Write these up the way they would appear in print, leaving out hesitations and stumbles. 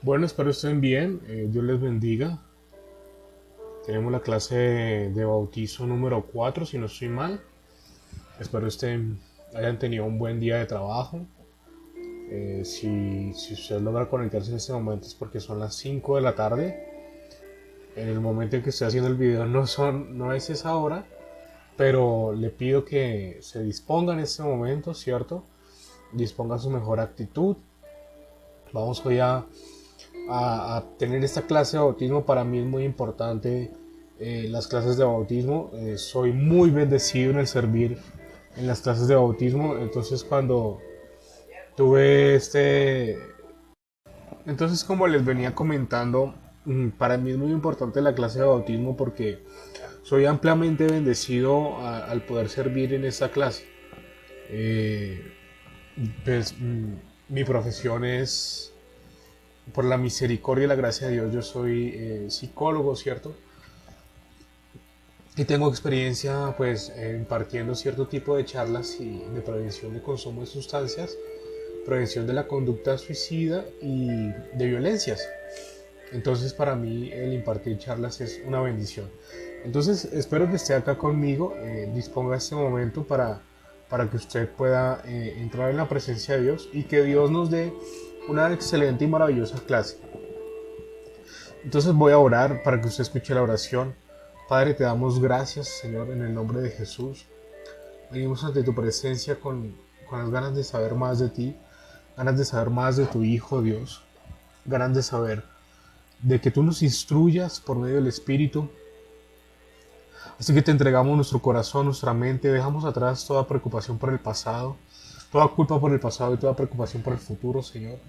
Bueno, espero estén bien, Dios les bendiga. Tenemos la clase de bautizo número 4, si no estoy mal. Espero hayan tenido un buen día de trabajo. Si usted logra conectarse en este momento es porque son las 5 de la tarde. En el momento en que estoy haciendo el video no es esa hora, pero le pido que se disponga en este momento, ¿cierto? Disponga su mejor actitud. Vamos hoy a tener esta clase de bautismo. Para mí es muy importante las clases de bautismo. Soy muy bendecido en el servir en las clases de bautismo. Tuve este... Entonces, como les venía comentando, para mí es muy importante la clase de bautismo porque soy ampliamente bendecido al poder servir en esta clase. Eh, pues, mi profesión es por la misericordia y la gracia de Dios. Yo soy psicólogo, ¿cierto? Y tengo experiencia pues impartiendo cierto tipo de charlas y de prevención de consumo de sustancias, prevención de la conducta suicida y de violencias. Entonces para mí el impartir charlas es una bendición. Entonces espero que esté acá conmigo, disponga este momento para que usted pueda entrar en la presencia de Dios y que Dios nos dé una excelente y maravillosa clase. Entonces voy a orar para que usted escuche la oración. Padre, te damos gracias, Señor, en el nombre de Jesús. Venimos ante tu presencia con las ganas de saber más de ti, ganas de saber más de tu Hijo, Dios, ganas de saber de que tú nos instruyas por medio del Espíritu. Así que te entregamos nuestro corazón, nuestra mente, dejamos atrás toda preocupación por el pasado, toda culpa por el pasado y toda preocupación por el futuro, Señor.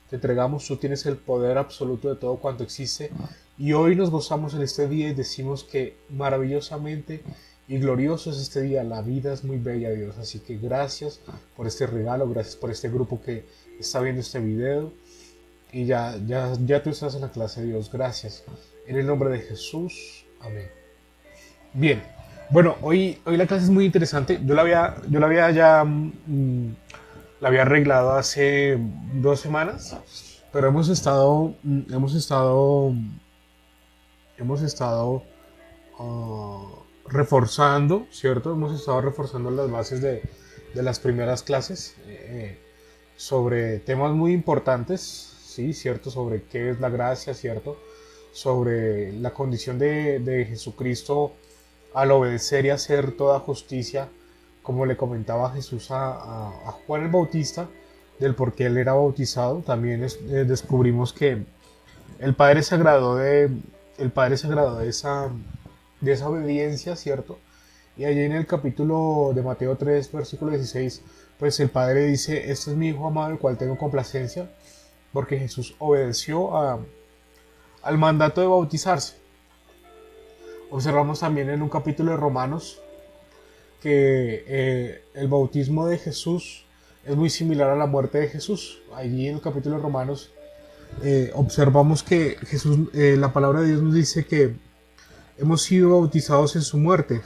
Te entregamos, tú tienes el poder absoluto de todo cuanto existe y hoy nos gozamos en este día y decimos que maravillosamente y glorioso es este día. La vida es muy bella, Dios, así que gracias por este regalo, gracias por este grupo que está viendo este video y ya tú estás en la clase, Dios, gracias. En el nombre de Jesús, amén. Bien, bueno, hoy la clase es muy interesante. La había arreglado hace 2 semanas, pero hemos estado reforzando, ¿cierto? Hemos estado reforzando las bases de las primeras clases sobre temas muy importantes, ¿sí? ¿Cierto? Sobre qué es la gracia, ¿cierto? Sobre la condición de Jesucristo al obedecer y hacer toda justicia, como le comentaba Jesús a Juan el Bautista, del por qué él era bautizado. También descubrimos que el Padre se agradó el Padre se agradó de esa obediencia, ¿cierto? Y allí en el capítulo de Mateo 3, versículo 16, pues el Padre dice: este es mi Hijo amado, el cual tengo complacencia, porque Jesús obedeció al mandato de bautizarse. Observamos también en un capítulo de Romanos que el bautismo de Jesús es muy similar a la muerte de Jesús. Allí en el capítulo de Romanos observamos que Jesús, la palabra de Dios nos dice que hemos sido bautizados en su muerte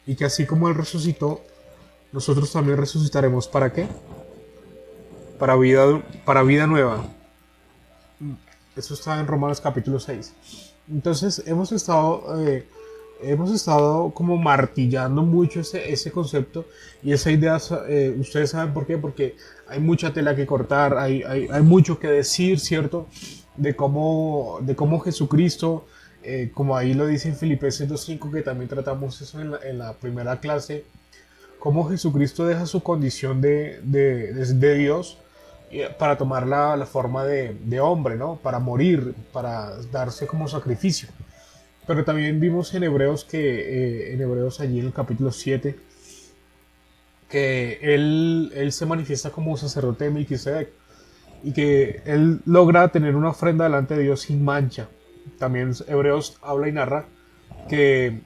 y que así como Él resucitó, nosotros también resucitaremos. ¿Para qué? Para vida nueva. Eso está en Romanos capítulo 6. Entonces hemos estado como martillando mucho ese concepto y esa idea. Ustedes saben por qué, porque hay mucha tela que cortar, hay mucho que decir, ¿cierto? De cómo Jesucristo, como ahí lo dice en Filipenses 2:5, que también tratamos eso en la primera clase, cómo Jesucristo deja su condición de Dios para tomar la forma de hombre, ¿no? Para morir, para darse como sacrificio. Pero también vimos en Hebreos allí en el capítulo 7, que él se manifiesta como sacerdote de Melquisedec y que él logra tener una ofrenda delante de Dios sin mancha. También Hebreos habla y narra que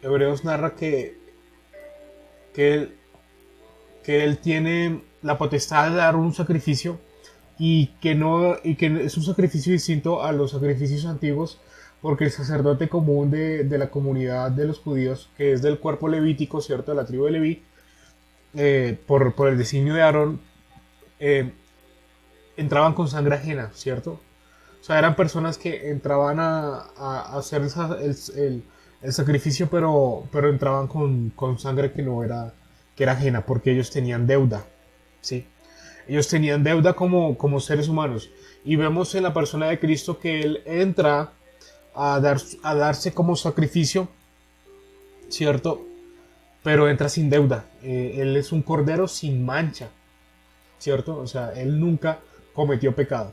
Hebreos narra que él, que él tiene la potestad de dar un sacrificio y que es un sacrificio distinto a los sacrificios antiguos, porque el sacerdote común de la comunidad de los judíos, que es del cuerpo levítico, ¿cierto? De la tribu de Leví, por el designio de Aarón, eh, entraban con sangre ajena, ¿cierto? O sea, eran personas que entraban a hacer el sacrificio, pero entraban con sangre que era ajena, porque ellos tenían deuda, ¿sí? Ellos tenían deuda como seres humanos. Y vemos en la persona de Cristo que Él entra a darse como sacrificio, ¿cierto? Pero entra sin deuda. Él es un cordero sin mancha, ¿cierto? O sea, Él nunca cometió pecado.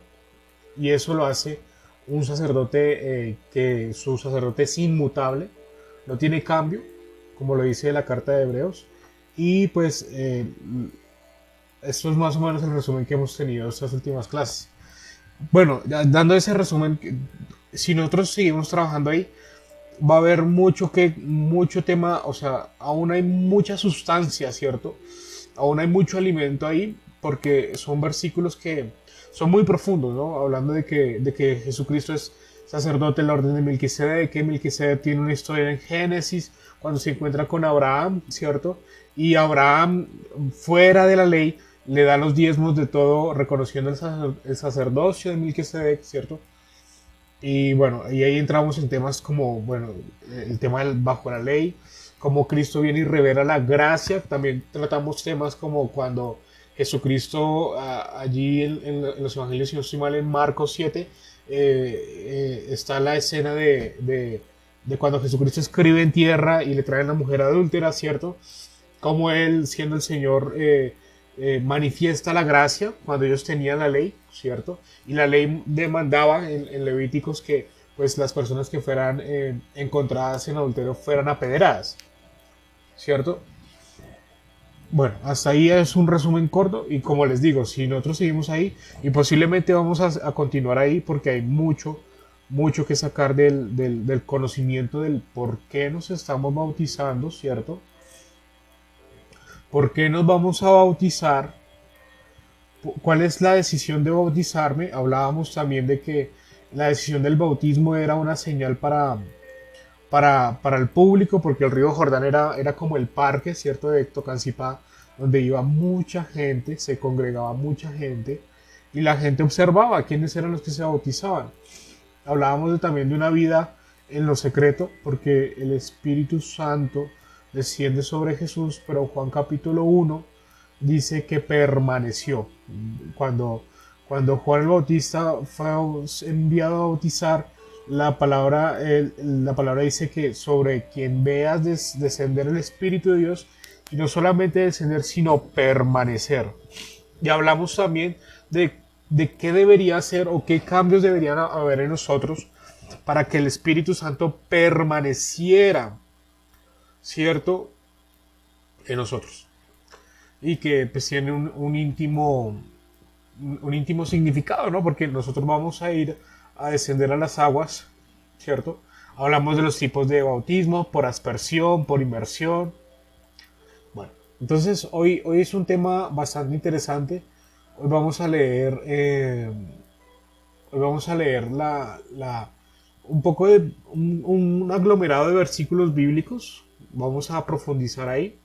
Y eso lo hace un sacerdote que su sacerdote es inmutable, no tiene cambio, como lo dice la carta de Hebreos. Y pues esto es más o menos el resumen que hemos tenido estas últimas clases. Bueno, ya dando ese resumen, si nosotros seguimos trabajando ahí, va a haber mucho tema, o sea, aún hay mucha sustancia, ¿cierto? Aún hay mucho alimento ahí, porque son versículos que son muy profundos, ¿no? Hablando de que Jesucristo es sacerdote en la orden de Melquisedec, que Melquisedec tiene una historia en Génesis, cuando se encuentra con Abraham, ¿cierto? Y Abraham, fuera de la ley, le da los diezmos de todo, reconociendo el sacerdocio de Melquisedec, ¿cierto? Y bueno, y ahí entramos en temas como, bueno, el tema del bajo la ley, como Cristo viene y revela la gracia. También tratamos temas como cuando Jesucristo, allí en los evangelios, si no estoy mal, en Marcos 7, está la escena de cuando Jesucristo escribe en tierra y le traen a la mujer adúltera, ¿cierto? Como él, siendo el Señor, manifiesta la gracia cuando ellos tenían la ley, ¿cierto? Y la ley demandaba en Levíticos que pues las personas que fueran encontradas en adulterio fueran apedreadas, ¿cierto? Bueno, hasta ahí es un resumen corto y como les digo, si nosotros seguimos ahí y posiblemente vamos a continuar ahí porque hay mucho que sacar del conocimiento del por qué nos estamos bautizando, ¿cierto? ¿Por qué nos vamos a bautizar? ¿Cuál es la decisión de bautizarme? Hablábamos también de que la decisión del bautismo era una señal para el público, porque el río Jordán era como el parque, ¿cierto?, de Tocancipá, donde iba mucha gente, se congregaba mucha gente, y la gente observaba quiénes eran los que se bautizaban. Hablábamos también de una vida en lo secreto, porque el Espíritu Santo desciende sobre Jesús, pero Juan capítulo 1 dice que permaneció. Cuando, cuando Juan el Bautista fue enviado a bautizar, la palabra dice que sobre quien veas descender el Espíritu de Dios, y no solamente descender, sino permanecer. Y hablamos también de qué debería hacer o qué cambios deberían haber en nosotros para que el Espíritu Santo permaneciera, ¿cierto?, en nosotros. Y que pues tiene un íntimo significado, ¿no? Porque nosotros vamos a ir a descender a las aguas, ¿cierto? Hablamos de los tipos de bautismo, por aspersión, por inmersión. Bueno, entonces hoy es un tema bastante interesante. Hoy vamos a leer, hoy vamos a leer un poco de un aglomerado de versículos bíblicos. Vamos a profundizar ahí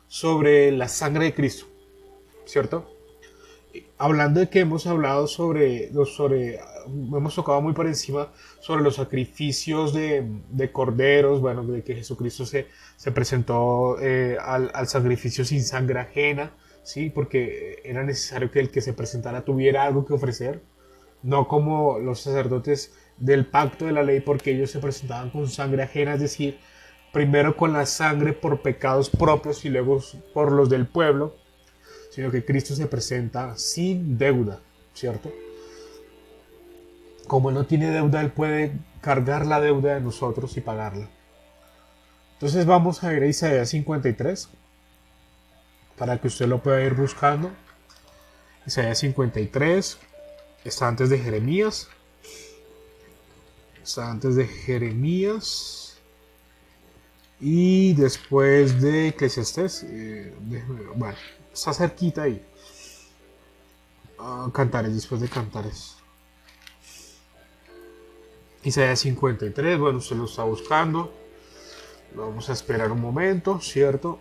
sobre la sangre de Cristo, ¿cierto? Hablando de que hemos hablado hemos tocado muy por encima sobre los sacrificios de corderos, bueno, de que Jesucristo se presentó al sacrificio sin sangre ajena, ¿sí? Porque era necesario que el que se presentara tuviera algo que ofrecer, no como los sacerdotes del pacto de la ley, porque ellos se presentaban con sangre ajena, es decir, primero con la sangre por pecados propios y luego por los del pueblo, sino que Cristo se presenta sin deuda, ¿cierto? Como Él no tiene deuda, Él puede cargar la deuda de nosotros y pagarla. Entonces vamos a ir a Isaías 53, para que usted lo pueda ir buscando. Isaías 53, está antes de Jeremías. Está antes de Jeremías. Y después de Eclesiastés. Bueno, está cerquita ahí. Cantares, después de Cantares. Isaías 53, bueno, usted lo está buscando. Lo vamos a esperar un momento, ¿cierto?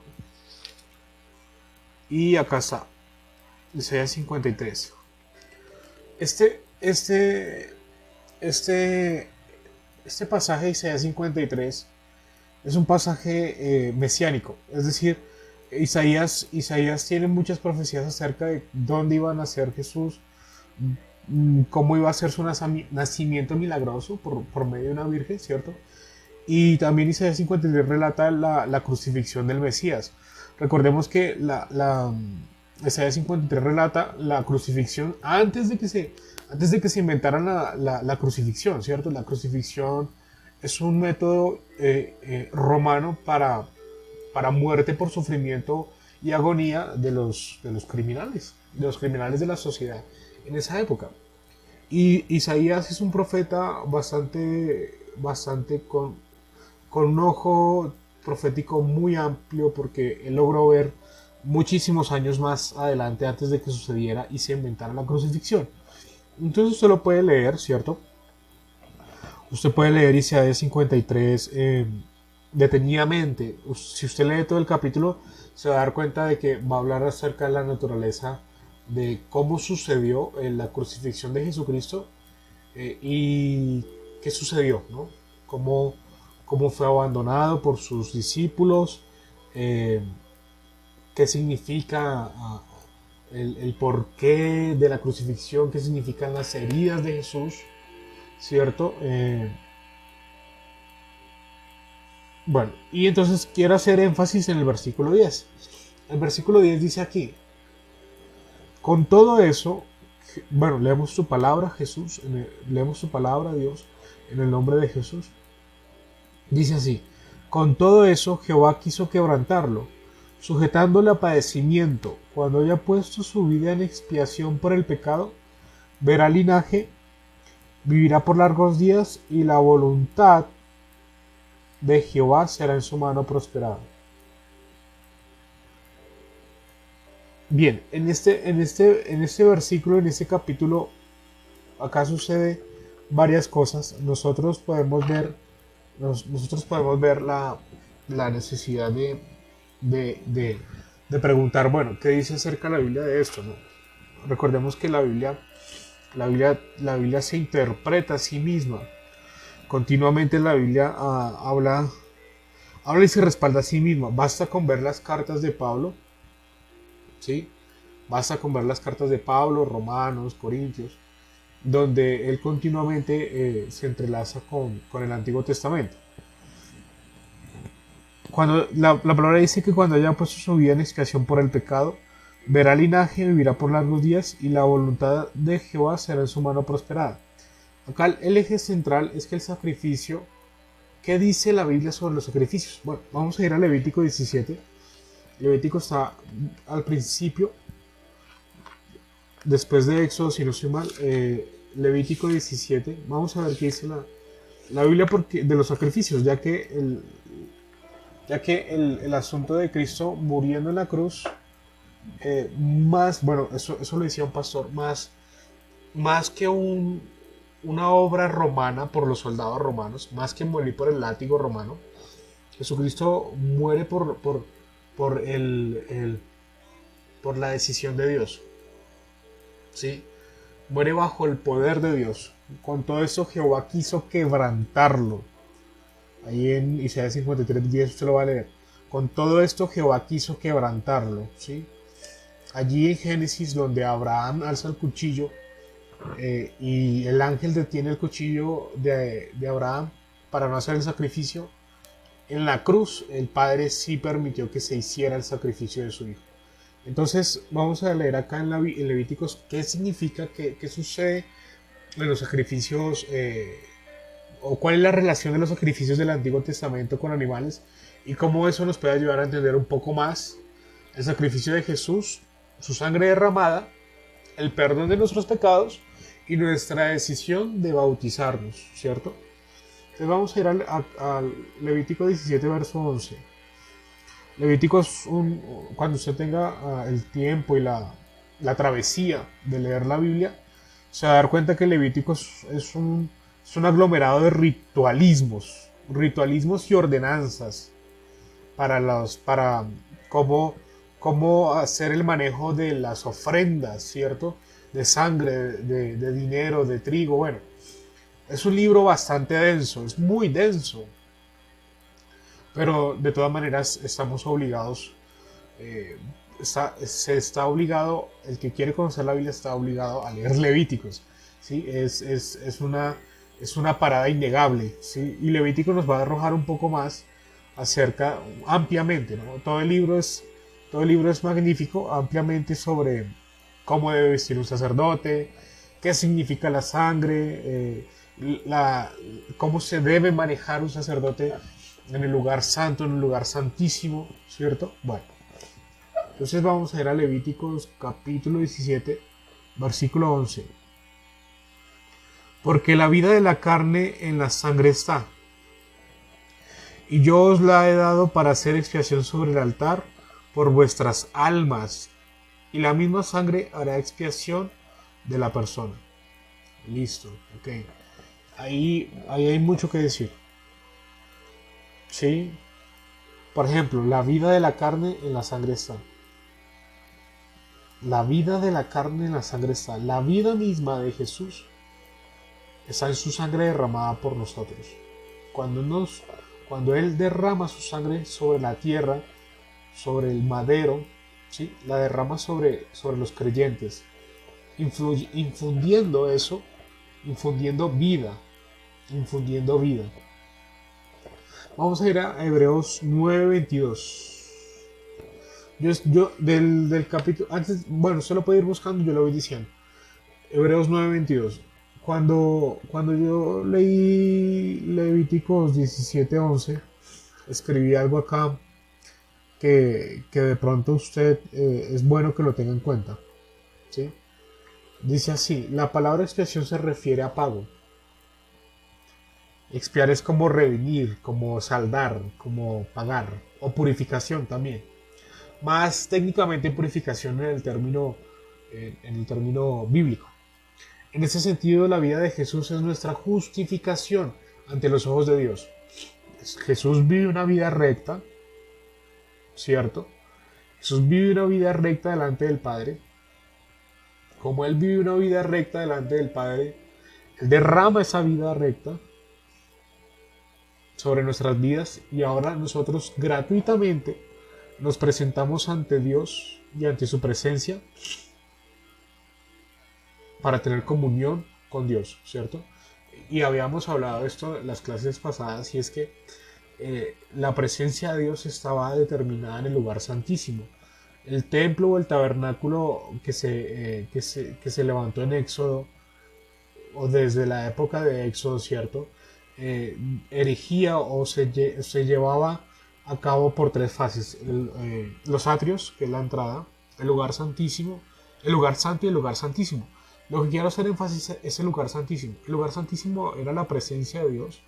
Y acá está. Isaías 53. Este, este, este, este pasaje de Isaías 53 es un pasaje mesiánico, es decir, Isaías tiene muchas profecías acerca de dónde iba a nacer Jesús, cómo iba a ser su nacimiento milagroso por medio de una virgen, ¿cierto? Y también Isaías 53 relata la crucifixión del Mesías. Recordemos que Isaías 53 relata la crucifixión antes de que se inventaran la crucifixión, ¿cierto? La crucifixión es un método romano para muerte por sufrimiento y agonía de los criminales de la sociedad en esa época. Y Isaías es un profeta bastante con un ojo profético muy amplio porque él logró ver muchísimos años más adelante antes de que sucediera y se inventara la crucifixión. Entonces usted lo puede leer, ¿cierto? Usted puede leer Isaías 53 detenidamente. Si usted lee todo el capítulo, se va a dar cuenta de que va a hablar acerca de la naturaleza de cómo sucedió la crucifixión de Jesucristo y qué sucedió, ¿no? Cómo fue abandonado por sus discípulos, eh, qué significa el porqué de la crucifixión, qué significan las heridas de Jesús, ¿cierto? Bueno, y entonces quiero hacer énfasis en el versículo 10. El versículo 10 dice aquí, con todo eso, bueno, leemos tu palabra, Jesús, leemos tu palabra, Dios, en el nombre de Jesús. Dice así, con todo eso Jehová quiso quebrantarlo, sujetándole a padecimiento. Cuando haya puesto su vida en expiación por el pecado, verá linaje, vivirá por largos días y la voluntad de Jehová será en su mano prosperada. Bien, en este versículo, en este capítulo, acá sucede varias cosas. Nosotros podemos ver la necesidad de preguntar, bueno, ¿qué dice acerca de la Biblia de esto? ¿No? Recordemos que la Biblia se interpreta a sí misma. Continuamente la Biblia habla y se respalda a sí misma. Basta con ver las cartas de Pablo, ¿sí? Basta con ver las cartas de Pablo, Romanos, Corintios, donde él continuamente se entrelaza con el Antiguo Testamento. Cuando la palabra dice que cuando haya puesto su vida en expiación por el pecado, verá linaje, vivirá por largos días y la voluntad de Jehová será en su mano prosperada. Acá el eje central es que el sacrificio, ¿qué dice la Biblia sobre los sacrificios? Bueno, vamos a ir a Levítico 17. Levítico está al principio, después de Éxodo, si no estoy mal, Levítico 17. Vamos a ver qué dice la Biblia de los sacrificios, ya que el asunto de Cristo muriendo en la cruz, bueno, eso lo decía un pastor, más que una obra romana por los soldados romanos, más que morir por el látigo romano, Jesucristo muere por por la decisión de Dios, ¿sí? Muere bajo el poder de Dios. Con todo eso Jehová quiso quebrantarlo. Ahí en Isaías 53:10 usted lo va a leer. Con todo esto Jehová quiso quebrantarlo, ¿sí? Allí en Génesis, donde Abraham alza el cuchillo y el ángel detiene el cuchillo de Abraham para no hacer el sacrificio, en la cruz el Padre sí permitió que se hiciera el sacrificio de su Hijo. Entonces vamos a leer acá en Levíticos qué significa, qué sucede en los sacrificios, o cuál es la relación de los sacrificios del Antiguo Testamento con animales y cómo eso nos puede ayudar a entender un poco más el sacrificio de Jesús, su sangre derramada, el perdón de nuestros pecados y nuestra decisión de bautizarnos, ¿cierto? Entonces vamos a ir al Levítico 17, verso 11. Levítico es cuando usted tenga el tiempo y la travesía de leer la Biblia, se va a dar cuenta que Levítico es un aglomerado de ritualismos y ordenanzas para cómo cómo hacer el manejo de las ofrendas, ¿cierto? De sangre, de dinero, de trigo. Bueno, es un libro bastante denso, es muy denso, pero de todas maneras estamos obligados, eh, se está obligado, el que quiere conocer la Biblia está obligado a leer Levíticos, ¿sí? Es una parada innegable, ¿sí? Y Levítico nos va a arrojar un poco más acerca, ampliamente, ¿no? Todo el libro es magnífico, ampliamente sobre cómo debe vestir un sacerdote, qué significa la sangre, la, cómo se debe manejar un sacerdote en el lugar santo, en el lugar santísimo, ¿cierto? Bueno, entonces vamos a ir a Levíticos capítulo 17, versículo 11. Porque la vida de la carne en la sangre está, y yo os la he dado para hacer expiación sobre el altar por vuestras almas, y la misma sangre hará expiación de la persona. Listo, ok. Ahí hay mucho que decir. ¿Sí? Por ejemplo, la vida de la carne en la sangre está. La vida de la carne en la sangre está. La vida misma de Jesús está en su sangre derramada por nosotros. Cuando Él derrama su sangre sobre la tierra, sobre el madero, ¿sí? La derrama sobre los creyentes, infundiendo eso, infundiendo vida, infundiendo vida. Vamos a ir a Hebreos 9:22. Yo del capítulo, antes, bueno, usted lo puede ir buscando, yo lo voy diciendo. Hebreos 9:22. Cuando yo leí Levíticos 17:11, escribí algo acá que de pronto usted es bueno que lo tenga en cuenta, ¿sí? Dice así: la palabra expiación se refiere a pago. Expiar es como redimir, como saldar, como pagar, o purificación también. Más técnicamente purificación en el término bíblico. En ese sentido, la vida de Jesús es nuestra justificación ante los ojos de Dios. Jesús vive una vida recta, ¿cierto? Jesús vive una vida recta delante del Padre. Como Él vive una vida recta delante del Padre, Él derrama esa vida recta sobre nuestras vidas, y ahora nosotros gratuitamente nos presentamos ante Dios y ante su presencia para tener comunión con Dios, ¿cierto? Y habíamos hablado de esto en las clases pasadas, y es que la presencia de Dios estaba determinada en el lugar santísimo. El templo o el tabernáculo que se levantó en Éxodo, o desde la época de Éxodo, ¿cierto? Erigía o se llevaba a cabo por tres fases: los atrios, que es la entrada, el lugar santísimo, el lugar santo y el lugar santísimo. Lo que quiero hacer énfasis es el lugar santísimo. El lugar santísimo era la presencia de Dios,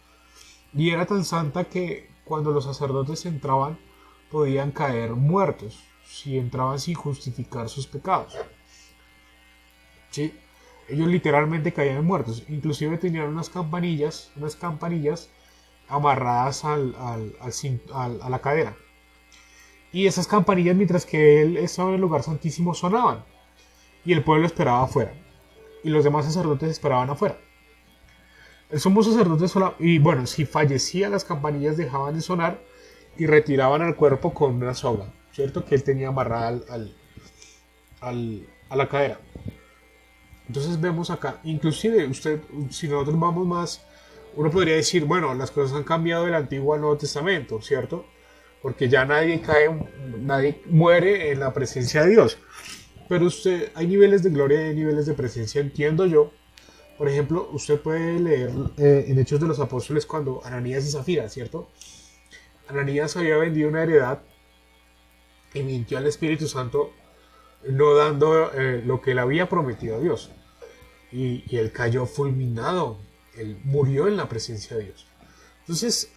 y era tan santa que cuando los sacerdotes entraban podían caer muertos si entraban sin justificar sus pecados, ¿sí? Ellos literalmente caían muertos. Inclusive tenían unas campanillas amarradas a la cadera. Y esas campanillas, mientras que él estaba en el lugar santísimo, sonaban. Y el pueblo esperaba afuera. Y los demás sacerdotes esperaban afuera. El sumo sacerdote y bueno, si fallecía, las campanillas dejaban de sonar y retiraban al cuerpo con una soga, ¿cierto? Que él tenía amarrada a la cadera. Entonces vemos acá, inclusive si nosotros vamos más, uno podría decir, bueno, las cosas han cambiado del Antiguo al Nuevo Testamento, ¿cierto? Porque ya nadie muere en la presencia de Dios. Pero hay niveles de gloria y hay niveles de presencia, entiendo yo. Por ejemplo, usted puede leer en Hechos de los Apóstoles cuando Ananías y Zafira, ¿cierto? Ananías había vendido una heredad y mintió al Espíritu Santo, no dando lo que le había prometido a Dios. Y él cayó fulminado, él murió en la presencia de Dios. Entonces,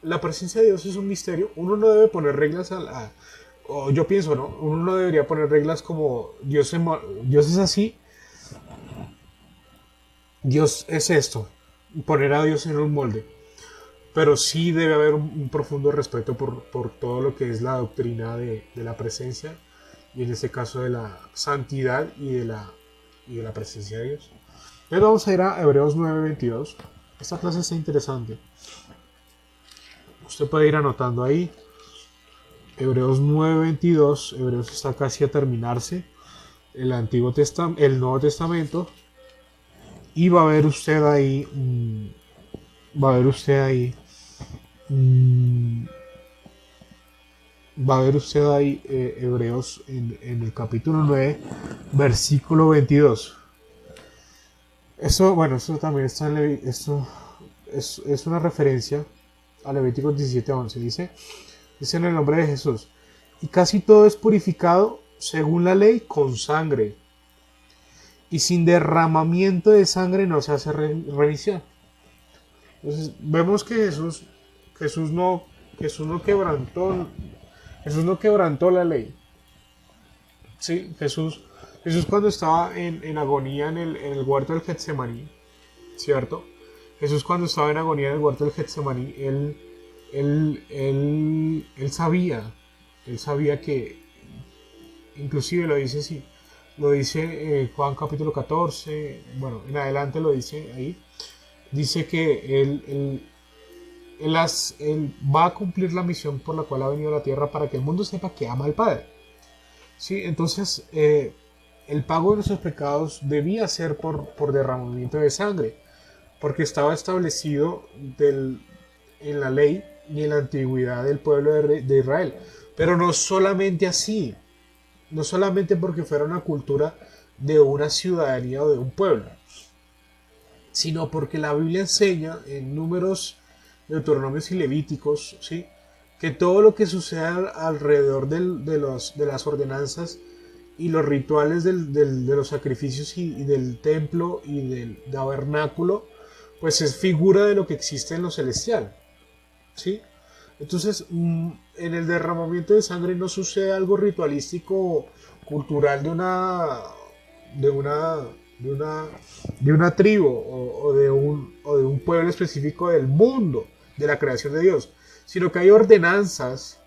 la presencia de Dios es un misterio. Uno no debe poner reglas o yo pienso, ¿no? Uno no debería poner reglas como Dios es así, Dios es esto, poner a Dios en un molde. pero sí debe haber un profundo respeto por todo lo que es la doctrina de la presencia, y en este caso de la santidad y de la presencia de Dios. Entonces vamos a ir a Hebreos 9:22. Esta clase está interesante. Usted puede ir anotando ahí. Hebreos 9:22. Hebreos está casi a terminarse. El Nuevo Testamento. Y va a ver usted ahí. Va a ver usted ahí. Va a ver usted ahí Hebreos en el capítulo 9, versículo 22. Eso, bueno, eso también está esto es una referencia a Levítico 17:11. Dice en el nombre de Jesús. Y casi todo es purificado según la ley con sangre. Y sin derramamiento de sangre no se hace remisión. Entonces vemos que Jesús no, Jesús no quebrantó, Jesús no quebrantó la ley. Sí, Jesús cuando estaba en agonía en el huerto del Getsemaní, ¿cierto? Jesús cuando estaba en agonía en el huerto del Getsemaní, él sabía que, inclusive lo dice así, lo dice Juan capítulo 14, bueno, en adelante lo dice ahí, dice que él va a cumplir la misión por la cual ha venido a la tierra para que el mundo sepa que ama al Padre. ¿Sí? Entonces, el pago de nuestros pecados debía ser por derramamiento de sangre, porque estaba establecido en la ley y en la antigüedad del pueblo de Israel. Pero no solamente así, no solamente porque fuera una cultura de una ciudadanía o de un pueblo, sino porque la Biblia enseña en Números, Deuteronomios y Levíticos, ¿sí?, que todo lo que sucede alrededor de las ordenanzas y los rituales de los sacrificios y del templo y del tabernáculo, pues es figura de lo que existe en lo celestial, ¿sí? Entonces, en el derramamiento de sangre no sucede algo ritualístico cultural de una, de una, de una tribu o de un pueblo específico del mundo, de la creación de Dios, sino que hay ordenanzas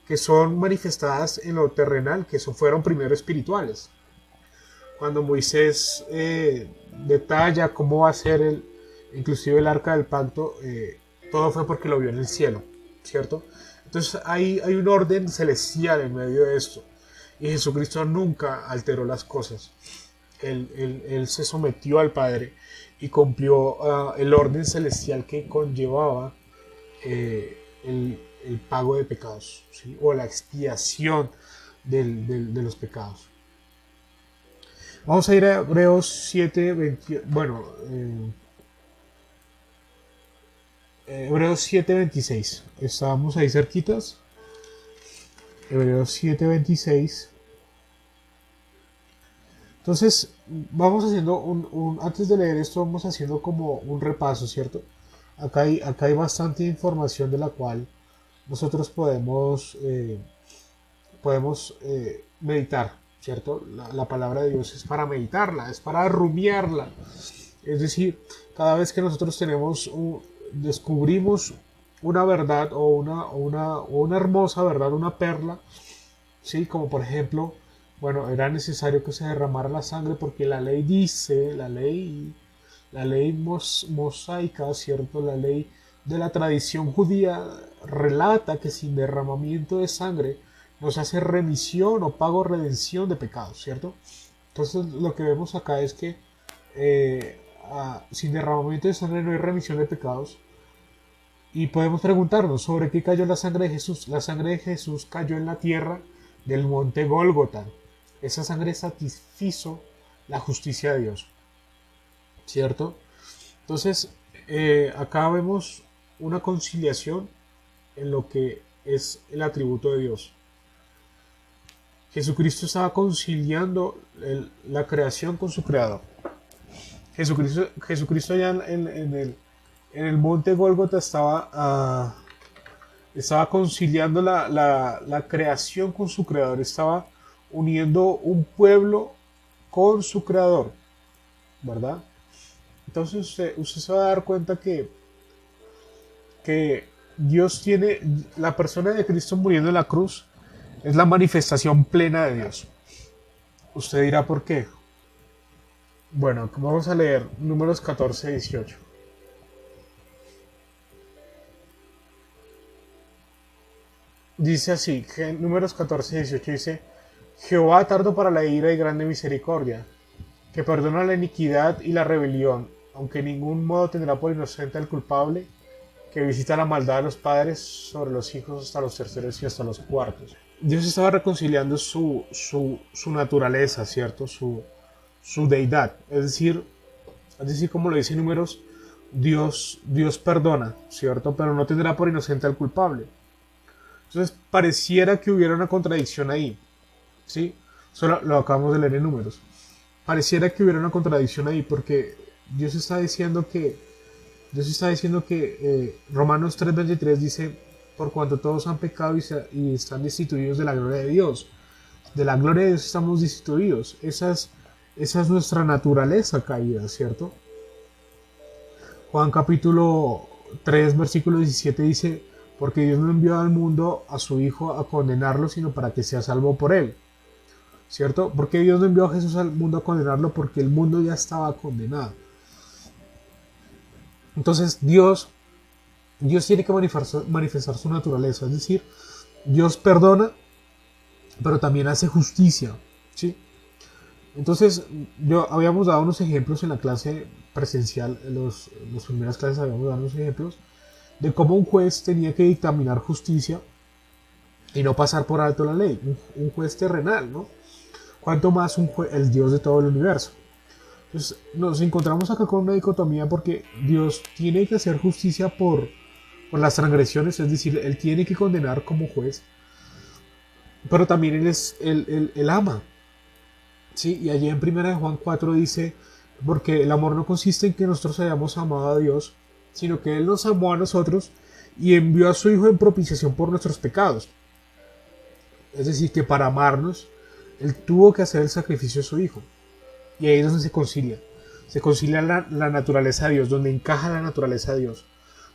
que son manifestadas en lo terrenal, que fueron primero espirituales. Cuando Moisés detalla cómo va a ser inclusive el arca del pacto, todo fue porque lo vio en el cielo, ¿cierto? Entonces hay un orden celestial en medio de esto, y Jesucristo nunca alteró las cosas. Él se sometió al Padre y cumplió el orden celestial que conllevaba el pago de pecados, ¿sí?, o la expiación de los pecados. Vamos a ir a Hebreos 7:20, bueno, Hebreos 7:26. Estábamos ahí cerquitas. Hebreos 7:26. Entonces, vamos haciendo antes de leer esto, vamos haciendo como un repaso, ¿cierto? Acá hay bastante información de la cual nosotros podemos meditar, ¿cierto? La palabra de Dios es para meditarla, es para rumiarla. Es decir, cada vez que nosotros descubrimos una verdad o una hermosa verdad, una perla, ¿sí? Como por ejemplo, bueno, era necesario que se derramara la sangre porque la ley dice, la ley mosaica, ¿cierto? La ley de la tradición judía relata que sin derramamiento de sangre no se hace remisión o pago o redención de pecados, ¿cierto? Entonces lo que vemos acá es que sin derramamiento de sangre no hay remisión de pecados. Y podemos preguntarnos sobre qué cayó la sangre de Jesús. La sangre de Jesús cayó en la tierra del monte Gólgota. Esa sangre satisfizo la justicia de Dios, ¿cierto? Entonces, acá vemos una conciliación en lo que es el atributo de Dios. Jesucristo estaba conciliando la creación con su creador. Jesucristo ya en el monte Gólgota estaba conciliando la creación con su creador, estaba uniendo un pueblo con su creador, ¿verdad? Entonces usted se va a dar cuenta que que Dios tiene, la persona de Cristo muriendo en la cruz es la manifestación plena de Dios. Usted dirá por qué. Bueno, vamos a leer Números 14 y 18. Dice así, que Números 14 y 18 dice: Jehová tardo para la ira y grande misericordia, que perdona la iniquidad y la rebelión, aunque en ningún modo tendrá por inocente al culpable, que visita la maldad de los padres sobre los hijos hasta los terceros y hasta los cuartos. Dios estaba reconciliando su naturaleza, ¿cierto? Su deidad. Es decir, como lo dice Números, Dios perdona, ¿cierto? Pero no tendrá por inocente al culpable. Entonces pareciera que hubiera una contradicción ahí, ¿sí? Solo lo acabamos de leer en Números. Pareciera que hubiera una contradicción ahí porque Dios está diciendo que Romanos 3:23 dice: por cuanto todos han pecado y están destituidos de la gloria de Dios. De la gloria de Dios estamos destituidos. Esa es nuestra naturaleza caída, ¿cierto? Juan capítulo 3, versículo 17 dice: porque Dios no envió al mundo a su Hijo a condenarlo, sino para que sea salvo por él. ¿Cierto? Porque Dios no envió a Jesús al mundo a condenarlo, porque el mundo ya estaba condenado. Entonces Dios tiene que manifestar su naturaleza, es decir, Dios perdona, pero también hace justicia, ¿sí? Entonces, habíamos dado unos ejemplos en la clase presencial, en las primeras clases habíamos dado unos ejemplos de cómo un juez tenía que dictaminar justicia y no pasar por alto la ley, un juez terrenal, ¿no? Cuanto más el Dios de todo el universo. Entonces, nos encontramos acá con una dicotomía porque Dios tiene que hacer justicia por las transgresiones, es decir, Él tiene que condenar como juez, pero también Él ama, ¿sí? Y allí en 1 Juan 4 dice: porque el amor no consiste en que nosotros hayamos amado a Dios, sino que Él nos amó a nosotros y envió a su Hijo en propiciación por nuestros pecados. Es decir, que para amarnos, Él tuvo que hacer el sacrificio de su Hijo. Y ahí es donde se concilia. Se concilia la naturaleza de Dios, donde encaja la naturaleza de Dios.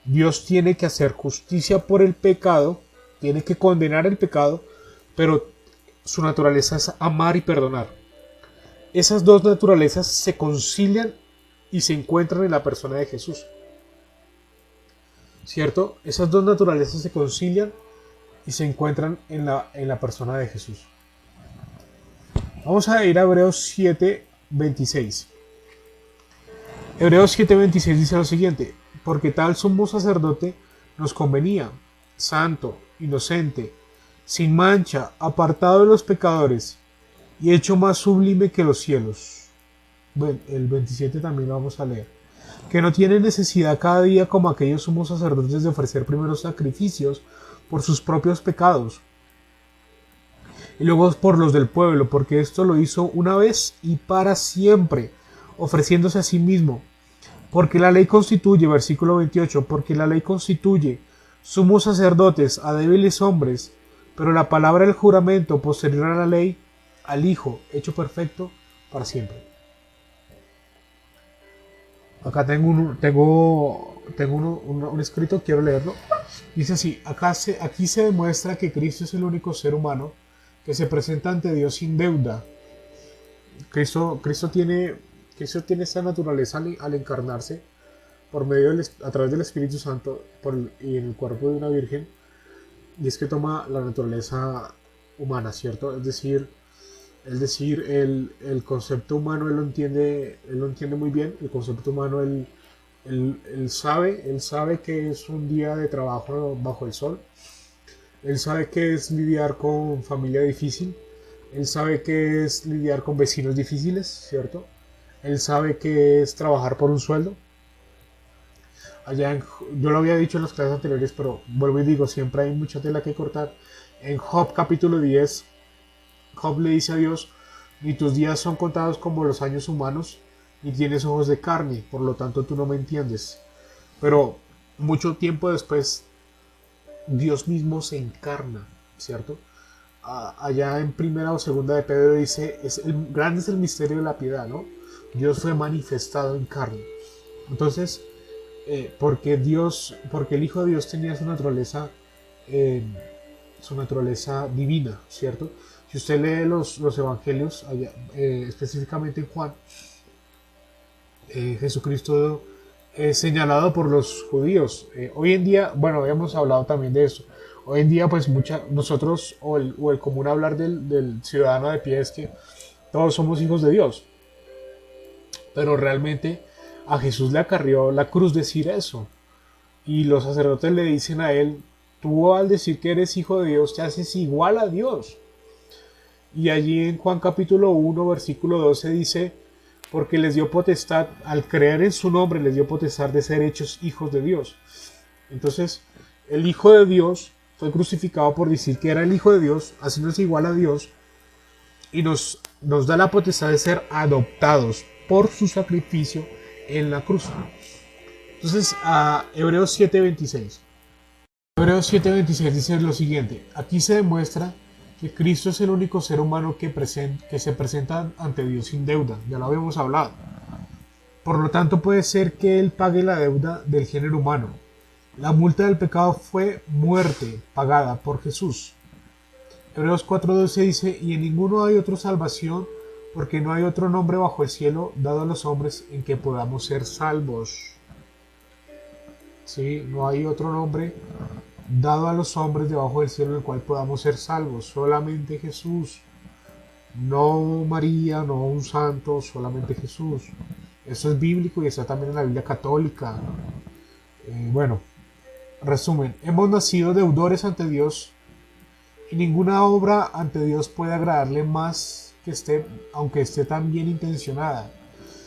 Dios tiene que hacer justicia por el pecado, tiene que condenar el pecado, pero su naturaleza es amar y perdonar. Esas dos naturalezas se concilian y se encuentran en la persona de Jesús. ¿Cierto? Esas dos naturalezas se concilian y se encuentran en la persona de Jesús. Vamos a ir a Hebreos 7:26. Hebreos 7:26 dice lo siguiente: porque tal sumo sacerdote nos convenía, santo, inocente, sin mancha, apartado de los pecadores y hecho más sublime que los cielos. Bueno, el 27 también lo vamos a leer. Que no tiene necesidad cada día como aquellos sumos sacerdotes de ofrecer primeros sacrificios por sus propios pecados y luego por los del pueblo, porque esto lo hizo una vez y para siempre, ofreciéndose a sí mismo. Porque la ley constituye, versículo 28, porque la ley constituye sumos sacerdotes a débiles hombres, pero la palabra del juramento posterior a la ley, al Hijo, hecho perfecto para siempre. Acá tengo un escrito, quiero leerlo. Dice así: aquí se demuestra que Cristo es el único ser humano que se presenta ante Dios sin deuda. Cristo tiene esta naturaleza al encarnarse por medio a través del Espíritu Santo y en el cuerpo de una virgen, y es que toma la naturaleza humana, ¿cierto? Es decir, el concepto humano él lo entiende muy bien. El concepto humano él sabe que es un día de trabajo bajo el sol. Él sabe que es lidiar con familia difícil. Él sabe que es lidiar con vecinos difíciles, ¿cierto? Él sabe que es trabajar por un sueldo. Yo lo había dicho en las clases anteriores, pero vuelvo y digo, siempre hay mucha tela que cortar. En Job capítulo 10, Job le dice a Dios: ni tus días son contados como los años humanos, ni tienes ojos de carne, por lo tanto tú no me entiendes. Pero mucho tiempo después, Dios mismo se encarna, ¿cierto? Allá en primera o segunda de Pedro dice: grande es el misterio de la piedad, ¿no? Dios fue manifestado en carne. Entonces, porque el Hijo de Dios tenía eh, su naturaleza divina, ¿cierto? Si usted lee los evangelios, específicamente en Juan, Jesucristo es señalado por los judíos. Hoy en día, bueno, habíamos hablado también de eso. Hoy en día, pues nosotros, o el común hablar del ciudadano de pie es que todos somos hijos de Dios. Pero realmente a Jesús le acarrió la cruz decir eso. Y los sacerdotes le dicen a él, tú al decir que eres hijo de Dios te haces igual a Dios. Y allí en Juan capítulo 1, versículo 12 dice, porque les dio potestad, al creer en su nombre, les dio potestad de ser hechos hijos de Dios. Entonces, el Hijo de Dios fue crucificado por decir que era el Hijo de Dios, haciéndose igual a Dios, y nos da la potestad de ser adoptados por su sacrificio en la cruz. Entonces, a Hebreos 7:26. Hebreos 7:26 dice lo siguiente, aquí se demuestra que Cristo es el único ser humano que se presenta ante Dios sin deuda, ya lo habíamos hablado. Por lo tanto, puede ser que Él pague la deuda del género humano. La multa del pecado fue muerte pagada por Jesús. Hebreos 4:12 dice, y en ninguno hay otra salvación, porque no hay otro nombre bajo el cielo dado a los hombres en que podamos ser salvos. ¿Sí? No hay otro nombre dado a los hombres debajo del cielo en el cual podamos ser salvos. Solamente Jesús. No María, no un santo, solamente Jesús. Eso es bíblico y está también en la Biblia católica. Bueno, resumen. Hemos nacido deudores ante Dios y ninguna obra ante Dios puede agradarle más que aunque esté tan bien intencionada.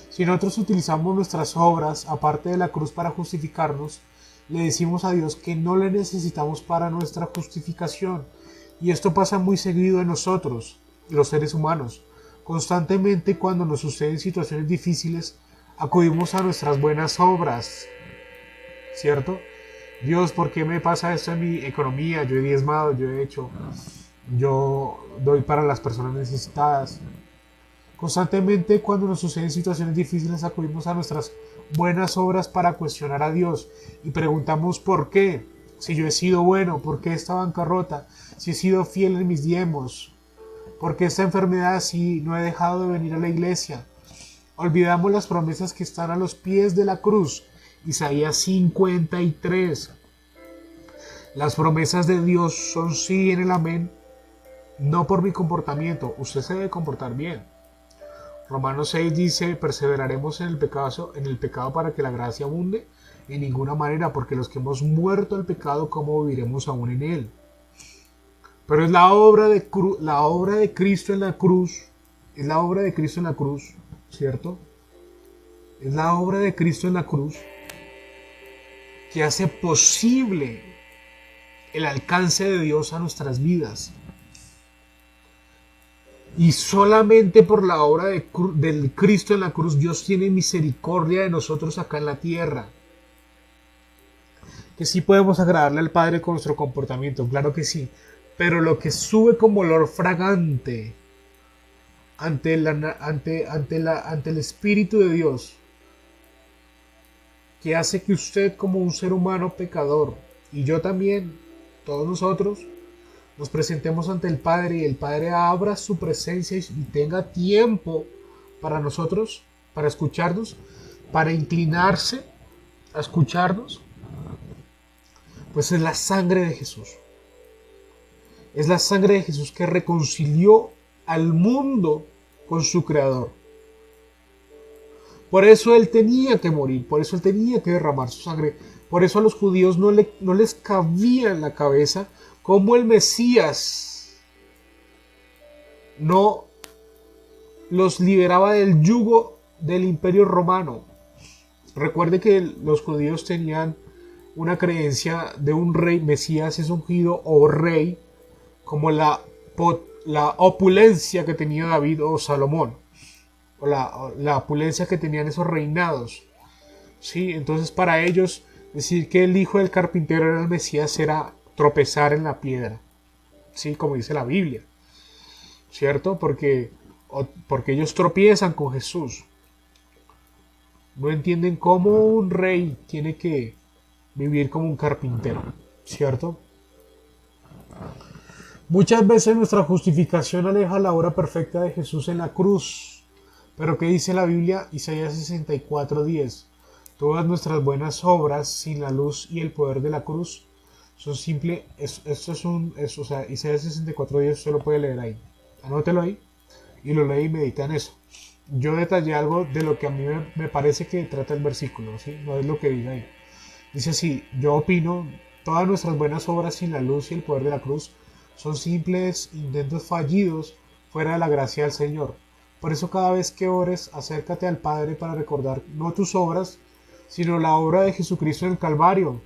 Si nosotros utilizamos nuestras obras, aparte de la cruz, para justificarnos, le decimos a Dios que no le necesitamos para nuestra justificación. Y esto pasa muy seguido en nosotros, los seres humanos. Constantemente, cuando nos suceden situaciones difíciles, acudimos a nuestras buenas obras, ¿cierto? Dios, ¿por qué me pasa esto en mi economía? Yo he diezmado, yo doy para las personas necesitadas. Constantemente, cuando nos suceden situaciones difíciles, acudimos a nuestras buenas obras para cuestionar a Dios y preguntamos por qué. Si yo he sido bueno, ¿por qué esta bancarrota? Si he sido fiel en mis diezmos, ¿por qué esta enfermedad si no he dejado de venir a la iglesia? Olvidamos las promesas que están a los pies de la cruz. Isaías 53. Las promesas de Dios son sí en el amén, no por mi comportamiento. Usted se debe comportar bien. Romanos 6 dice, perseveraremos en el pecado para que la gracia abunde. En ninguna manera, porque los que hemos muerto al pecado, ¿cómo viviremos aún en él? Pero es la obra de Cristo en la cruz, es la obra de Cristo en la cruz, ¿cierto? Es la obra de Cristo en la cruz que hace posible el alcance de Dios a nuestras vidas. Y solamente por la obra del Cristo en la cruz, Dios tiene misericordia de nosotros acá en la tierra. Que sí podemos agradarle al Padre con nuestro comportamiento, claro que sí. Pero lo que sube como olor fragante ante el Espíritu de Dios, que hace que usted como un ser humano pecador, y yo también, todos nosotros, nos presentemos ante el Padre y el Padre abra su presencia y tenga tiempo para nosotros, para escucharnos, para inclinarse a escucharnos, pues es la sangre de Jesús. Es la sangre de Jesús que reconcilió al mundo con su Creador. Por eso Él tenía que morir, por eso Él tenía que derramar su sangre. Por eso a los judíos no les cabía en la cabeza cómo el Mesías no los liberaba del yugo del Imperio Romano. Recuerde que los judíos tenían una creencia de un rey, Mesías es ungido o rey, como la opulencia que tenía David o Salomón, o la opulencia que tenían esos reinados. ¿Sí? Entonces para ellos decir que el hijo del carpintero era el Mesías era tropezar en la piedra, ¿sí? Como dice la Biblia, ¿cierto? Porque ellos tropiezan con Jesús. No entienden cómo un rey tiene que vivir como un carpintero, ¿cierto? Muchas veces nuestra justificación aleja la obra perfecta de Jesús en la cruz. Pero ¿qué dice la Biblia? Isaías 64:10. Todas nuestras buenas obras sin la luz y el poder de la cruz son simple. Esto es o sea, Isaías 64:10 usted lo puede leer ahí. Anótelo ahí y lo lee y medita en eso. Yo detallé algo de lo que a mí me parece que trata el versículo, ¿sí? No es lo que diga ahí. Dice así, yo opino, todas nuestras buenas obras sin la luz y el poder de la cruz son simples intentos fallidos fuera de la gracia del Señor. Por eso cada vez que ores, acércate al Padre para recordar no tus obras, sino la obra de Jesucristo en el Calvario.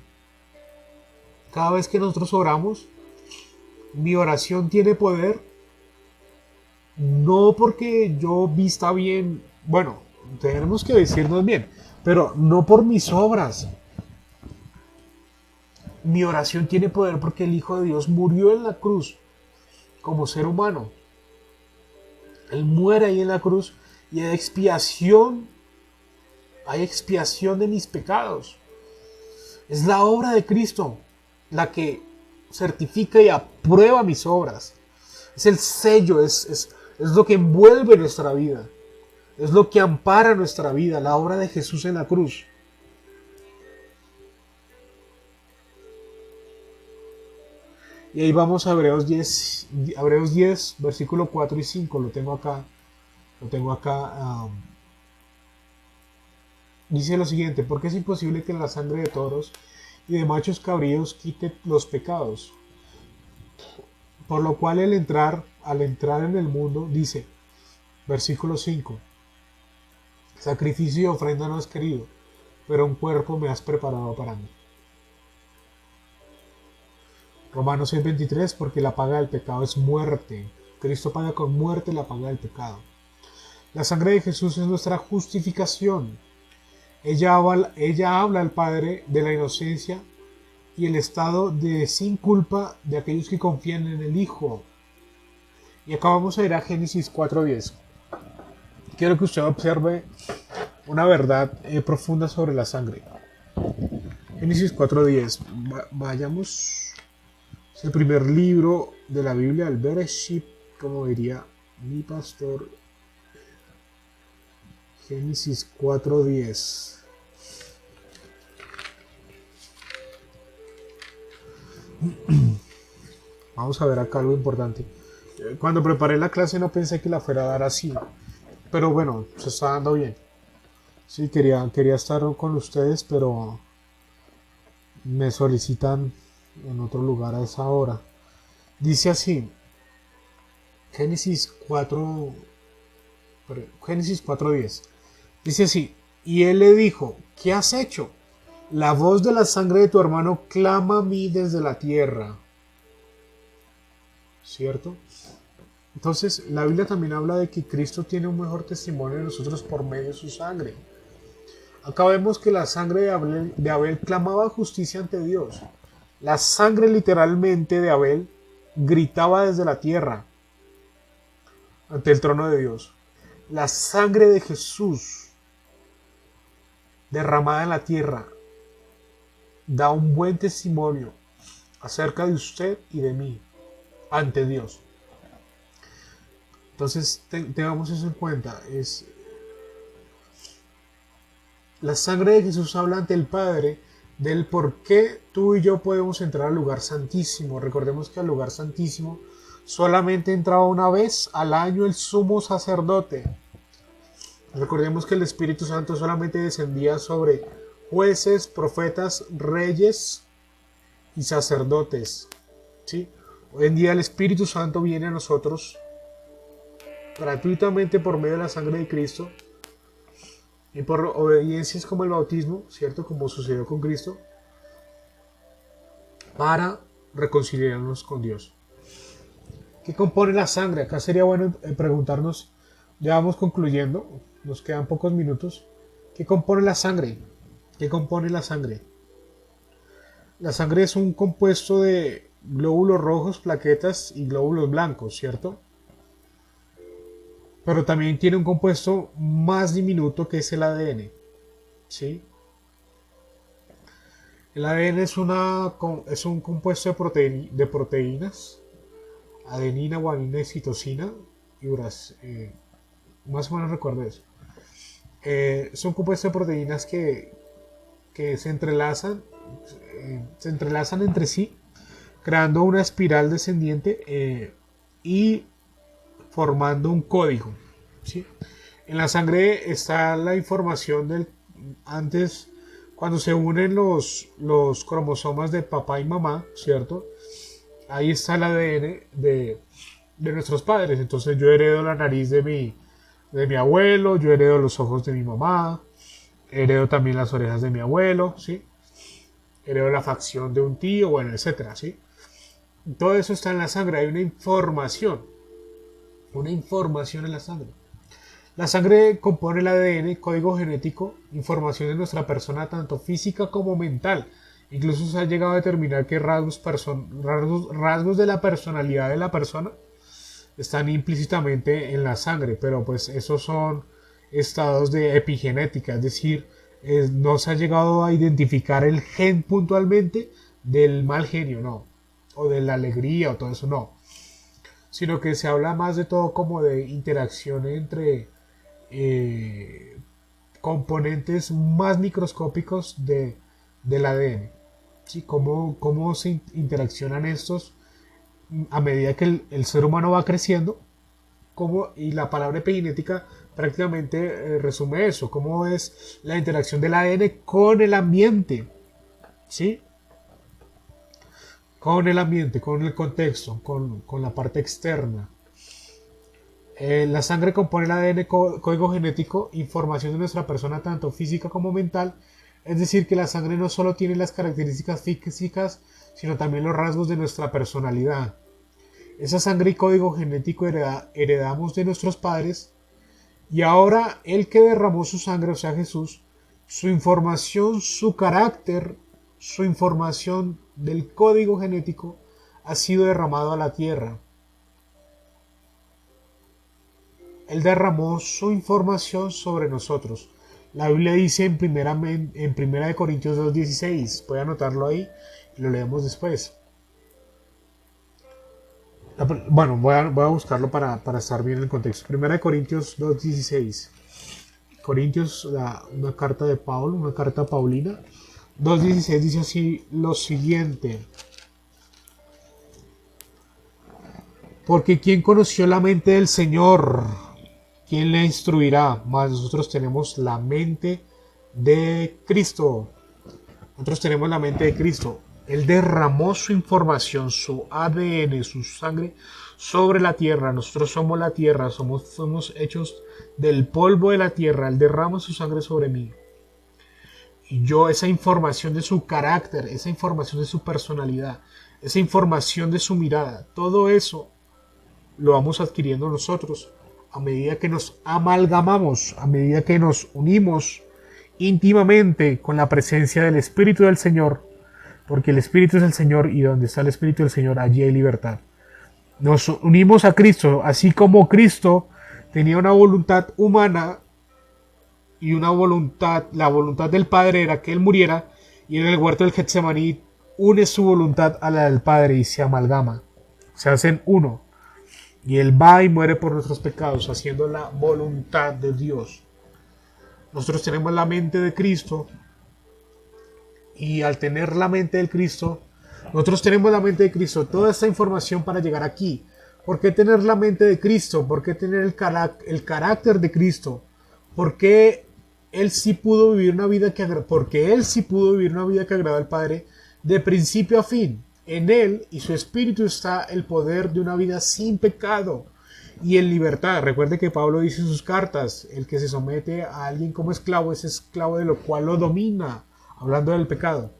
Cada vez que nosotros oramos, mi oración tiene poder, no porque yo vista bien, bueno, tenemos que decirnos bien, pero no por mis obras. Mi oración tiene poder porque el Hijo de Dios murió en la cruz como ser humano. Él muere ahí en la cruz y hay expiación de mis pecados. Es la obra de Cristo la que certifica y aprueba mis obras. Es el sello, es lo que envuelve nuestra vida. Es lo que ampara nuestra vida, la obra de Jesús en la cruz. Y ahí vamos a Hebreos 10, versículo 4 y 5, lo tengo acá. Dice lo siguiente, porque es imposible que la sangre de toros y de machos cabríos quite los pecados. Por lo cual al entrar en el mundo, dice, versículo 5, sacrificio y ofrenda no has querido, pero un cuerpo me has preparado para mí. Romanos 6:23, porque la paga del pecado es muerte. Cristo paga con muerte la paga del pecado. La sangre de Jesús es nuestra justificación. Ella habla al Padre de la inocencia y el estado de sin culpa de aquellos que confían en el Hijo. Y acá vamos a ir a Génesis 4:10. Quiero que usted observe una verdad profunda sobre la sangre. Génesis 4:10. Vayamos. Es el primer libro de la Biblia, el Bereshit, como diría mi pastor. Génesis 4:10. Vamos a ver acá algo importante. Cuando preparé la clase no pensé que la fuera a dar así, pero bueno, se está dando bien. Sí, quería estar con ustedes, pero me solicitan en otro lugar a esa hora. Dice así, Génesis 4:10. Dice así, y él le dijo, ¿qué has hecho? La voz de la sangre de tu hermano clama a mí desde la tierra. ¿Cierto? Entonces, la Biblia también habla de que Cristo tiene un mejor testimonio de nosotros por medio de su sangre. Acá vemos que la sangre de Abel clamaba justicia ante Dios. La sangre literalmente de Abel gritaba desde la tierra ante el trono de Dios. La sangre de Jesús derramada en la tierra da un buen testimonio acerca de usted y de mí ante Dios. Entonces tengamos eso en cuenta. La sangre de Jesús habla ante el Padre del por qué tú y yo podemos entrar al lugar santísimo. Recordemos que al lugar santísimo solamente entraba una vez al año el sumo sacerdote. Recordemos que el Espíritu Santo solamente descendía sobre jueces, profetas, reyes y sacerdotes. ¿Sí? Hoy en día el Espíritu Santo viene a nosotros gratuitamente por medio de la sangre de Cristo y por obediencias como el bautismo, ¿cierto? Como sucedió con Cristo, para reconciliarnos con Dios. ¿Qué compone la sangre? Acá sería bueno preguntarnos, ya vamos concluyendo, nos quedan pocos minutos. ¿Qué compone la sangre? ¿Qué compone la sangre? La sangre es un compuesto de glóbulos rojos, plaquetas y glóbulos blancos, ¿cierto? Pero también tiene un compuesto más diminuto que es el ADN. ¿sí? El ADN es un compuesto de proteínas, adenina, guanina y citosina, y más o menos recuerdo eso. Son compuestos de proteínas que se entrelazan entre sí, creando una espiral descendiente y formando un código, ¿sí? En la sangre está la información antes, cuando se unen los cromosomas de papá y mamá, ¿cierto? Ahí está el ADN de nuestros padres. Entonces yo heredo la nariz de mi abuelo, yo heredo los ojos de mi mamá, heredo también las orejas de mi abuelo, ¿sí? Heredo la facción de un tío, bueno, etcétera, ¿sí? Todo eso está en la sangre, hay una información en la sangre. La sangre compone el ADN, código genético, información de nuestra persona, tanto física como mental. Incluso se ha llegado a determinar que rasgos de la personalidad de la persona están implícitamente en la sangre, pero pues esos son estados de epigenética, es decir, no se ha llegado a identificar el gen puntualmente del mal genio, no, o de la alegría o todo eso, no, sino que se habla más de todo como de interacción entre componentes más microscópicos del ADN, ¿sí? Cómo se interaccionan estos a medida que el ser humano va creciendo, y la palabra epigenética prácticamente resume eso, cómo es la interacción del ADN con el ambiente, ¿sí? Con el ambiente, con el contexto, con la parte externa. La sangre compone el ADN, código genético, información de nuestra persona, tanto física como mental. Es decir, que la sangre no solo tiene las características físicas, sino también los rasgos de nuestra personalidad. Esa sangre y código genético heredamos de nuestros padres, y ahora el que derramó su sangre, o sea Jesús, su información, su carácter, su información del código genético ha sido derramado a la tierra. Él derramó su información sobre nosotros. La Biblia dice en primera de Corintios 2:16, puede anotarlo ahí y lo leemos después. Bueno, voy a buscarlo para estar bien en el contexto. Primera de Corintios 2:16. Corintios, una carta de Pablo, una carta paulina. 2:16 dice así lo siguiente. Porque ¿quién conoció la mente del Señor? ¿Quién le instruirá? Mas nosotros tenemos la mente de Cristo. Nosotros tenemos la mente de Cristo. Él derramó su información, su ADN, su sangre sobre la tierra. Nosotros somos la tierra, somos hechos del polvo de la tierra. Él derrama su sangre sobre mí. Y yo, esa información de su carácter, esa información de su personalidad, esa información de su mirada, todo eso lo vamos adquiriendo nosotros a medida que nos amalgamamos, a medida que nos unimos íntimamente con la presencia del Espíritu del Señor, porque el Espíritu es el Señor y donde está el Espíritu del Señor, allí hay libertad. Nos unimos a Cristo, así como Cristo tenía una voluntad humana y la voluntad del Padre era que Él muriera, y en el huerto del Getsemaní une su voluntad a la del Padre y se amalgama, se hacen uno. Y Él va y muere por nuestros pecados, haciendo la voluntad de Dios. Nosotros tenemos la mente de Cristo, y al tener la mente de Cristo, nosotros tenemos la mente de Cristo, toda esta información para llegar aquí. ¿Por qué tener la mente de Cristo? ¿Por qué tener el carácter de Cristo? ¿Por qué Él sí pudo vivir una vida porque Él sí pudo vivir una vida que agrada al Padre de principio a fin? En Él y su Espíritu está el poder de una vida sin pecado y en libertad. Recuerde que Pablo dice en sus cartas, el que se somete a alguien como esclavo es esclavo de lo cual lo domina, hablando del pecado.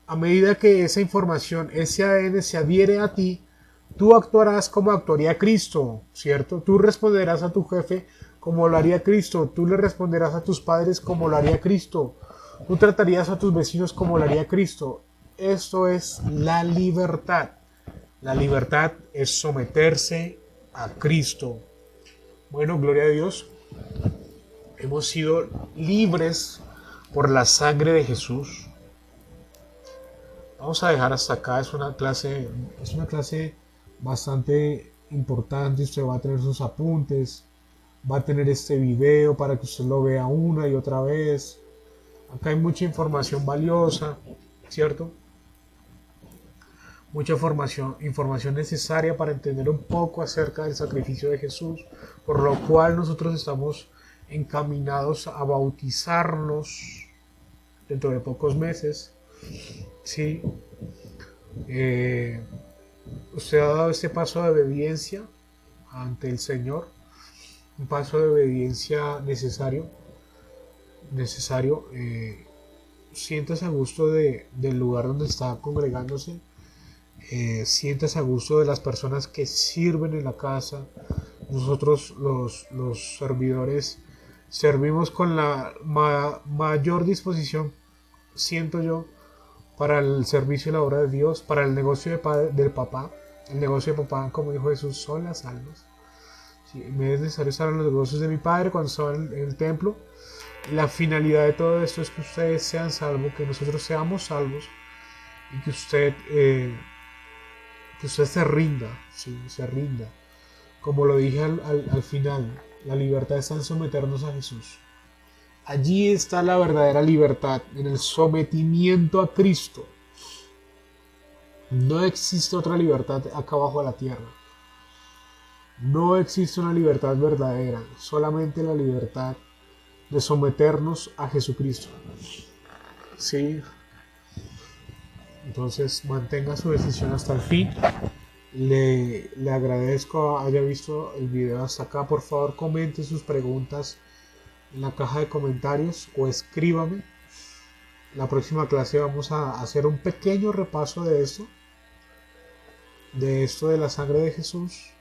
A medida que esa información, ese ADN se adhiere a ti, tú actuarás como actuaría Cristo, ¿cierto? Tú responderás a tu jefe como lo haría Cristo, tú le responderás a tus padres como lo haría Cristo, tú tratarías a tus vecinos como lo haría Cristo. Esto es la libertad. La libertad es someterse a Cristo. Bueno, gloria a Dios. hemos sido libres por la sangre de Jesús. Vamos a dejar hasta acá, es una clase bastante importante. Usted va a tener sus apuntes, va a tener este video para que usted lo vea una y otra vez. Acá hay mucha información valiosa, ¿cierto? Mucha información necesaria para entender un poco acerca del sacrificio de Jesús, por lo cual nosotros estamos encaminados a bautizarnos dentro de pocos meses. Sí, usted ha dado este paso de obediencia ante el Señor, un paso de obediencia necesario. Siéntase a gusto del lugar donde está congregándose. Siéntase a gusto de las personas que sirven en la casa. Nosotros los servidores servimos con la mayor disposición, siento yo, para el servicio y la obra de Dios, para el negocio del papá. El negocio de papá, como dijo Jesús, son las almas. Sí, me es necesario estar en los negocios de mi Padre cuando estaba en el templo. La finalidad de todo esto es que ustedes sean salvos, que nosotros seamos salvos, y que usted se rinda, ¿sí? Se rinda. Como lo dije al final, la libertad está en someternos a Jesús. Allí está la verdadera libertad, en el sometimiento a Cristo. No existe otra libertad acá abajo de la tierra. No existe una libertad verdadera, solamente la libertad de someternos a Jesucristo. Sí. Entonces mantenga su decisión hasta el fin. Le agradezco haya visto el video hasta acá. Por favor, comente sus preguntas en la caja de comentarios o escríbame. La próxima clase vamos a hacer un pequeño repaso de esto de la sangre de Jesús,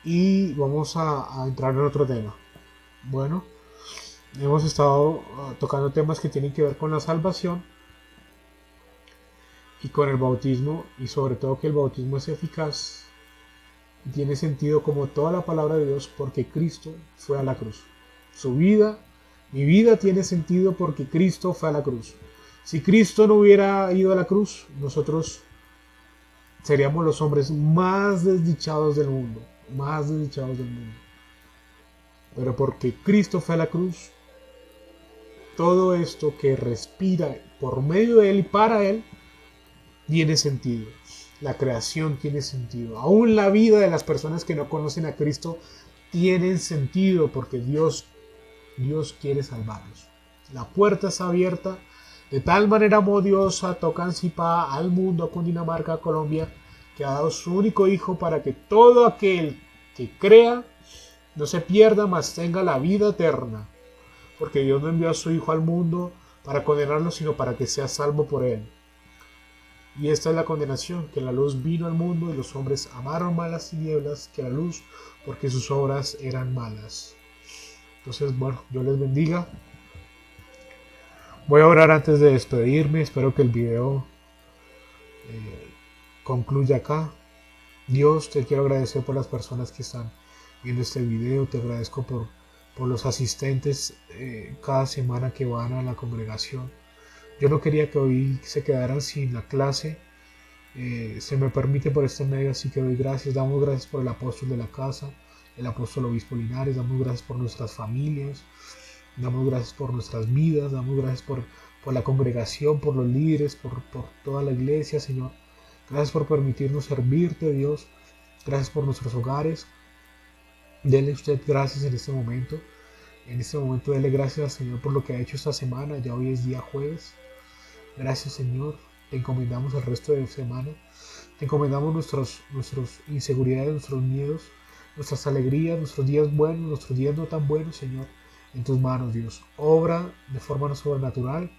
y vamos a entrar en otro tema. Bueno, hemos estado tocando temas que tienen que ver con la salvación y con el bautismo, y sobre todo que el bautismo es eficaz y tiene sentido como toda la palabra de Dios, porque Cristo fue a la cruz. Mi vida tiene sentido porque Cristo fue a la cruz. Si Cristo no hubiera ido a la cruz, nosotros seríamos los hombres más desdichados del mundo, Pero porque Cristo fue a la cruz, todo esto que respira por medio de Él y para Él tiene sentido. La creación tiene sentido. Aún la vida de las personas que no conocen a Cristo tienen sentido, porque Dios quiere salvarlos. La puerta está abierta. De tal manera amó Dios a Tocancipá, al mundo, a Cundinamarca, a Colombia, que ha dado su único Hijo para que todo aquel que crea no se pierda, mas tenga la vida eterna. Porque Dios no envió a su Hijo al mundo para condenarlo, sino para que sea salvo por él. Y esta es la condenación, que la luz vino al mundo y los hombres amaron más las tinieblas que la luz, porque sus obras eran malas. Entonces, bueno, Dios les bendiga. Voy a orar antes de despedirme. Espero que el video concluya acá. Dios, te quiero agradecer por las personas que están viendo este video. Te agradezco por los asistentes cada semana que van a la congregación. Yo no quería que hoy se quedaran sin la clase. Se me permite por este medio, así que doy gracias. Damos gracias por el apóstol de la casa, el apóstol obispo Linares. Damos gracias por nuestras familias. Damos gracias por nuestras vidas. Damos gracias por la congregación, por los líderes, por toda la iglesia, Señor. Gracias por permitirnos servirte, Dios. Gracias por nuestros hogares. Dele usted gracias en este momento. En este momento dele gracias al Señor por lo que ha hecho esta semana. Ya hoy es día jueves. Gracias, Señor. Te encomendamos el resto de la semana. Te encomendamos nuestras inseguridades, nuestros miedos, nuestras alegrías, nuestros días buenos, nuestros días no tan buenos, Señor. En tus manos, Dios. Obra de forma sobrenatural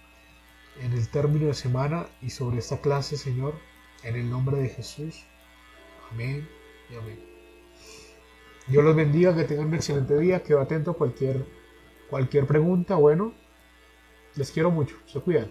en el término de semana y sobre esta clase, Señor. En el nombre de Jesús. Amén y amén. Dios los bendiga, que tengan un excelente día. Quedo atento a cualquier pregunta. Bueno, les quiero mucho. Se cuidan.